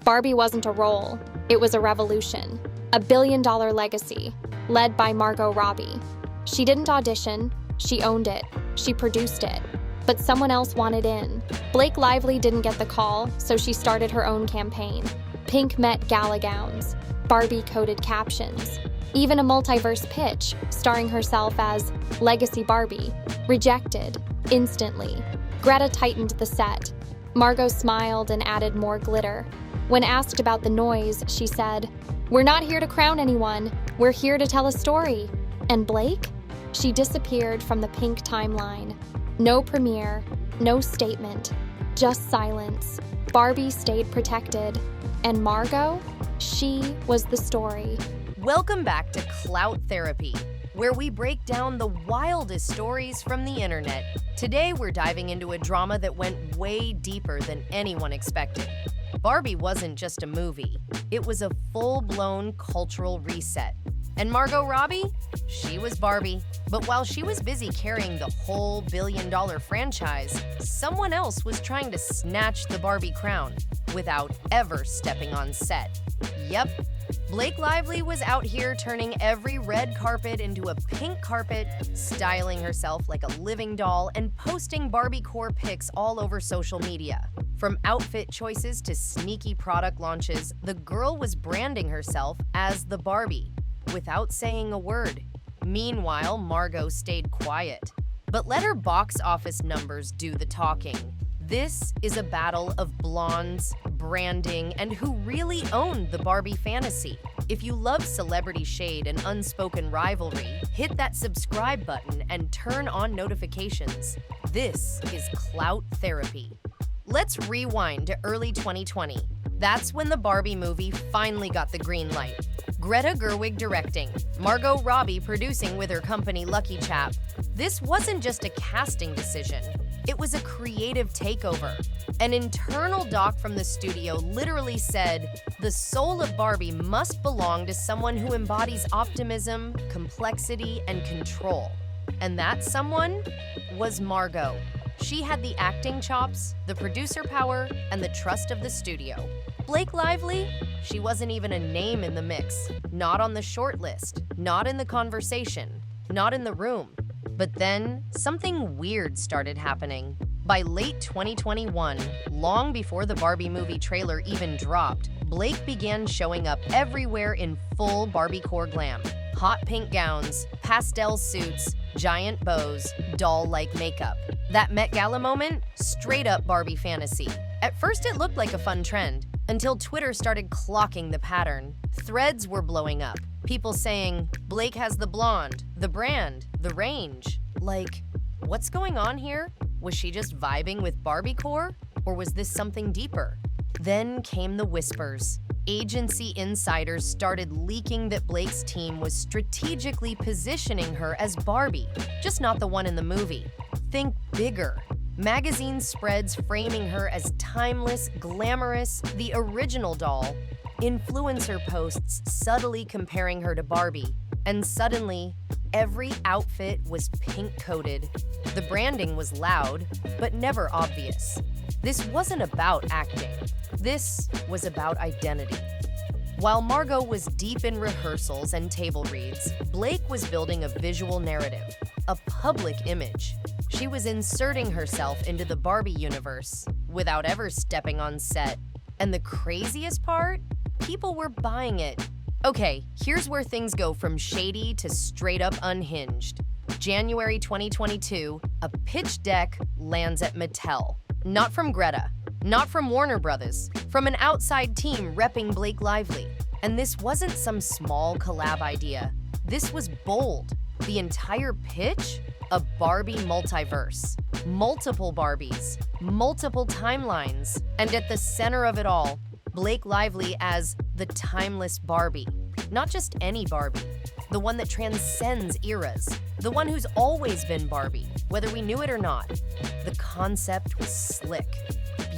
Barbie wasn't a role, it was a revolution, a billion-dollar legacy, led by Margot Robbie. She didn't audition, she owned it, she produced it. But someone else wanted in. Blake Lively didn't get the call, so she started her own campaign. Pink Met gala gowns, Barbie-coded captions, even a multiverse pitch starring herself as Legacy Barbie. Rejected, instantly. Greta tightened the set. Margot smiled and added more glitter. When asked about the noise, she said, "We're not here to crown anyone, we're here to tell a story." And Blake? She disappeared from the pink timeline. No premiere, no statement, just silence. Barbie stayed protected. And Margot? She was the story. Welcome back to Clout Therapy, where we break down the wildest stories from the internet. Today, we're diving into a drama that went way deeper than anyone expected. Barbie wasn't just a movie. It was a full-blown cultural reset. And Margot Robbie? She was Barbie. But while she was busy carrying the whole billion-dollar franchise, someone else was trying to snatch the Barbie crown without ever stepping on set. Yep, Blake Lively was out here turning every red carpet into a pink carpet, styling herself like a living doll, and posting Barbie-core pics all over social media. From outfit choices to sneaky product launches, the girl was branding herself as the Barbie, without saying a word. Meanwhile, Margot stayed quiet. But let her box office numbers do the talking. This is a battle of blondes, branding, and who really owned the Barbie fantasy. If you love celebrity shade and unspoken rivalry, hit that subscribe button and turn on notifications. This is Clout Therapy. Let's rewind to early 2020. That's when the Barbie movie finally got the green light. Greta Gerwig directing, Margot Robbie producing with her company Lucky Chap. This wasn't just a casting decision. It was a creative takeover. An internal doc from the studio literally said, "The soul of Barbie must belong to someone who embodies optimism, complexity, and control." And that someone was Margot. She had the acting chops, the producer power, and the trust of the studio. Blake Lively? She wasn't even a name in the mix. Not on the short list, not in the conversation, not in the room. But then, something weird started happening. By late 2021, long before the Barbie movie trailer even dropped, Blake began showing up everywhere in full Barbie-core glam. Hot pink gowns, pastel suits, giant bows, doll-like makeup. That Met Gala moment? Straight up Barbie fantasy. At first it looked like a fun trend, until Twitter started clocking the pattern. Threads were blowing up. People saying, "Blake has the blonde, the brand, the range." Like, what's going on here? Was she just vibing with Barbie-core? Or was this something deeper? Then came the whispers. Agency insiders started leaking that Blake's team was strategically positioning her as Barbie, just not the one in the movie. Think bigger. Magazine spreads framing her as timeless, glamorous, the original doll. Influencer posts subtly comparing her to Barbie. And suddenly, every outfit was pink-coated. The branding was loud, but never obvious. This wasn't about acting. This was about identity. While Margot was deep in rehearsals and table reads, Blake was building a visual narrative, a public image. She was inserting herself into the Barbie universe without ever stepping on set. And the craziest part? People were buying it. Okay, here's where things go from shady to straight up unhinged. January 2022, a pitch deck lands at Mattel. Not from Greta, not from Warner Brothers, from an outside team repping Blake Lively. And this wasn't some small collab idea. This was bold. The entire pitch? A Barbie multiverse. Multiple Barbies, multiple timelines, and at the center of it all, Blake Lively as the timeless Barbie. Not just any Barbie, the one that transcends eras, the one who's always been Barbie, whether we knew it or not. The concept was slick,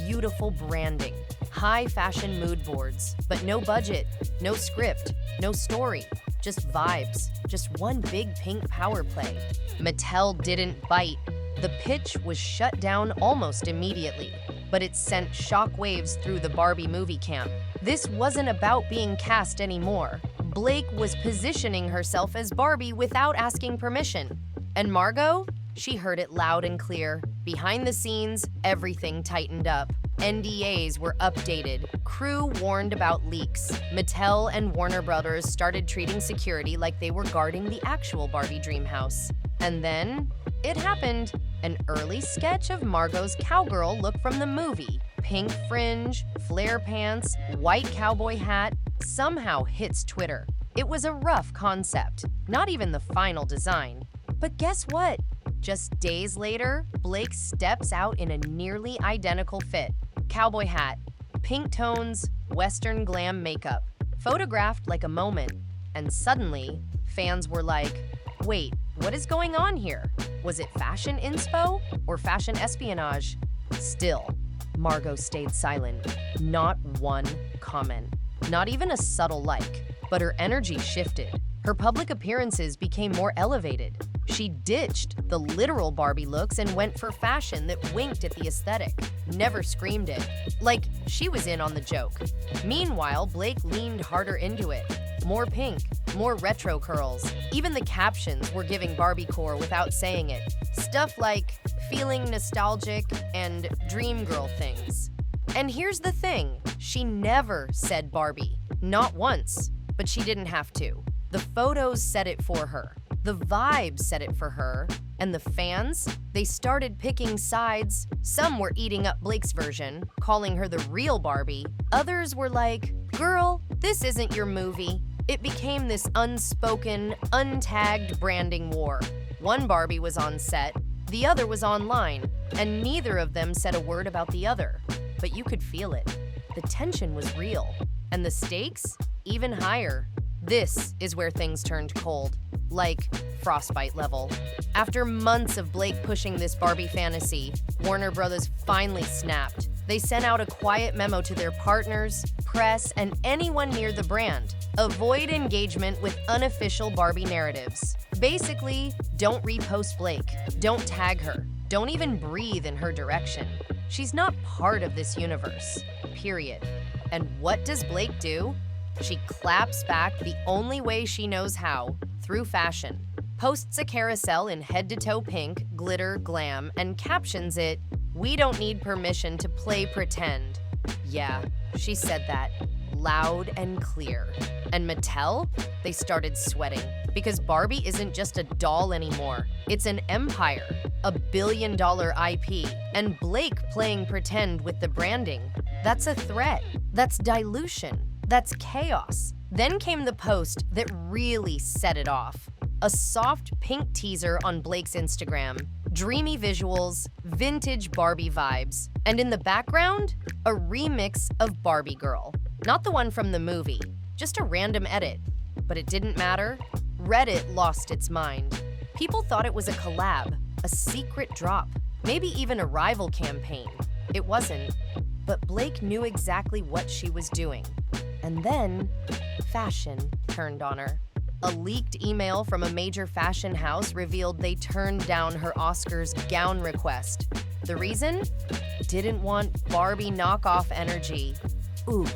beautiful branding, high fashion mood boards, but no budget, no script, no story, just vibes, just one big pink power play. Mattel didn't bite. The pitch was shut down almost immediately. but it sent shockwaves through the Barbie movie camp. This wasn't about being cast anymore. Blake was positioning herself as Barbie without asking permission. And Margot? She heard it loud and clear. Behind the scenes, everything tightened up. NDAs were updated. Crew warned about leaks. Mattel and Warner Brothers started treating security like they were guarding the actual Barbie DreamHouse. And then, it happened. An early sketch of Margot's cowgirl look from the movie. Pink fringe, flare pants, white cowboy hat, somehow hits Twitter. It was a rough concept, not even the final design. But guess what? Just days later, Blake steps out in a nearly identical fit. Cowboy hat, pink tones, Western glam makeup, photographed like a moment. And suddenly, fans were like, wait, what is going on here? Was it fashion inspo or fashion espionage? Still, Margot stayed silent. Not one comment. Not even a subtle like. But her energy shifted. Her public appearances became more elevated. She ditched the literal Barbie looks and went for fashion that winked at the aesthetic, never screamed it. Like, she was in on the joke. Meanwhile, Blake leaned harder into it. More pink, more retro curls. Even the captions were giving Barbie-core without saying it. Stuff like, feeling nostalgic and dream girl things. And here's the thing, she never said Barbie. Not once, but she didn't have to. The photos said it for her. The vibe said it for her. And the fans, they started picking sides. Some were eating up Blake's version, calling her the real Barbie. Others were like, girl, this isn't your movie. It became this unspoken, untagged branding war. One Barbie was on set, the other was online, and neither of them said a word about the other. But you could feel it. The tension was real, and the stakes even higher. This is where things turned cold, like frostbite level. After months of Blake pushing this Barbie fantasy, Warner Brothers finally snapped. They sent out a quiet memo to their partners, press, and anyone near the brand. Avoid engagement with unofficial Barbie narratives. Basically, don't repost Blake, don't tag her, don't even breathe in her direction. She's not part of this universe, period. And what does Blake do? She claps back the only way she knows how, through fashion. Posts a carousel in head-to-toe pink, glitter, glam, and captions it, "We don't need permission to play pretend." Yeah, she said that, loud and clear. And Mattel, they started sweating, because Barbie isn't just a doll anymore. It's an empire, a billion-dollar IP, and Blake playing pretend with the branding. That's a threat. That's dilution. That's chaos. Then came the post that really set it off. A soft pink teaser on Blake's Instagram, dreamy visuals, vintage Barbie vibes, and in the background, a remix of Barbie Girl. Not the one from the movie, just a random edit. But it didn't matter. Reddit lost its mind. People thought it was a collab, a secret drop, maybe even a rival campaign. It wasn't. But Blake knew exactly what she was doing. And then, fashion turned on her. A leaked email from a major fashion house revealed they turned down her Oscars gown request. The reason? Didn't want Barbie knockoff energy. Oof,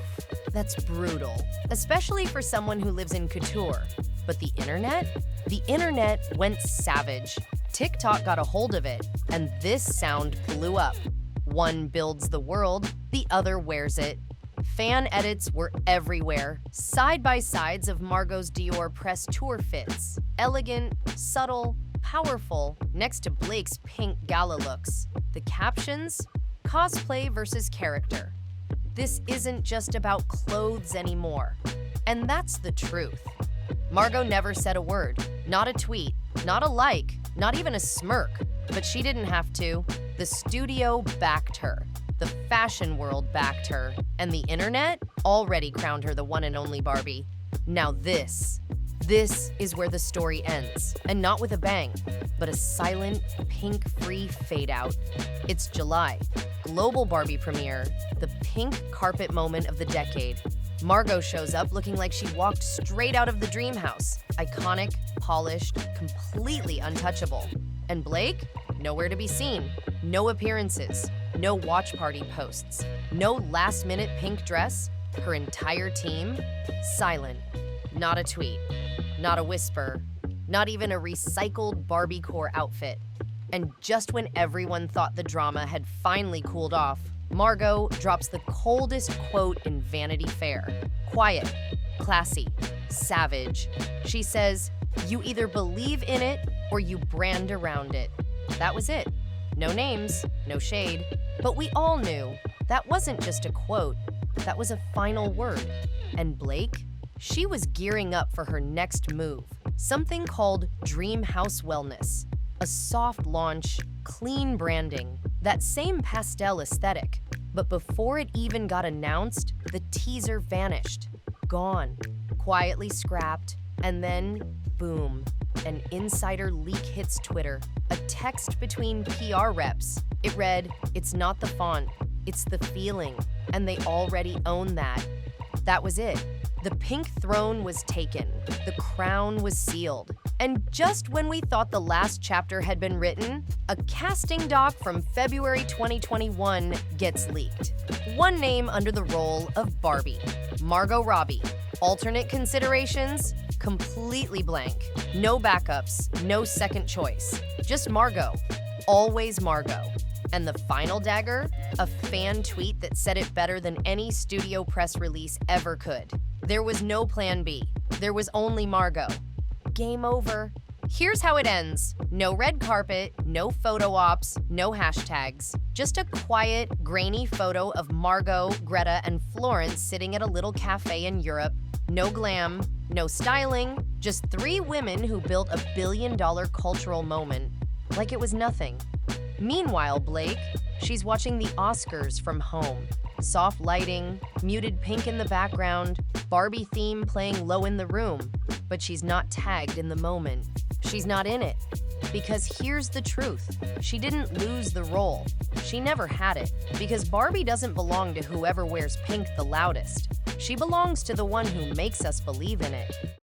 that's brutal, especially for someone who lives in couture. But the internet? The internet went savage. TikTok got a hold of it, and this sound blew up. One builds the world, the other wears it. Fan edits were everywhere, side-by-sides of Margot's Dior press tour fits. Elegant, subtle, powerful, next to Blake's pink gala looks. The captions? Cosplay versus character. This isn't just about clothes anymore. And that's the truth. Margot never said a word, not a tweet, not a like, not even a smirk. But she didn't have to. The studio backed her. The fashion world backed her. And the internet already crowned her the one and only Barbie. Now this is where the story ends. And not with a bang, but a silent, pink-free fade-out. It's July. Global Barbie premiere. The pink carpet moment of the decade. Margot shows up looking like she walked straight out of the DreamHouse. Iconic, polished, completely untouchable. And Blake? Nowhere to be seen. No appearances. no watch party posts, no last-minute pink dress. Her entire team, silent. Not a tweet, not a whisper, not even a recycled Barbie-core outfit. And just when everyone thought the drama had finally cooled off, Margot drops the coldest quote in Vanity Fair. Quiet, classy, savage. She says, "You either believe in it or you brand around it." That was it. No names, no shade. But we all knew that wasn't just a quote, that was a final word. And Blake? She was gearing up for her next move, something called DreamHouse Wellness. A soft launch, clean branding, that same pastel aesthetic. But before it even got announced, the teaser vanished. Gone. Quietly scrapped. And then, boom, an insider leak hits Twitter. A text between PR reps. It read, "It's not the font, it's the feeling." And they already own that. That was it. The pink throne was taken. The crown was sealed. And just when we thought the last chapter had been written, a casting doc from February 2021 gets leaked. One name under the role of Barbie, Margot Robbie. Alternate considerations? Completely blank. No backups, no second choice. Just Margot. Always Margot. And the final dagger? A fan tweet that said it better than any studio press release ever could. There was no plan B. There was only Margot. Game over. Here's how it ends. No red carpet, no photo ops, no hashtags. Just a quiet, grainy photo of Margot, Greta, and Florence sitting at a little cafe in Europe. No glam, no styling, just three women who built a billion-dollar cultural moment like it was nothing. Meanwhile, Blake, she's watching the Oscars from home. Soft lighting, muted pink in the background, Barbie theme playing low in the room. But she's not tagged in the moment. She's not in it. Because here's the truth. She didn't lose the role. She never had it. Because Barbie doesn't belong to whoever wears pink the loudest. She belongs to the one who makes us believe in it.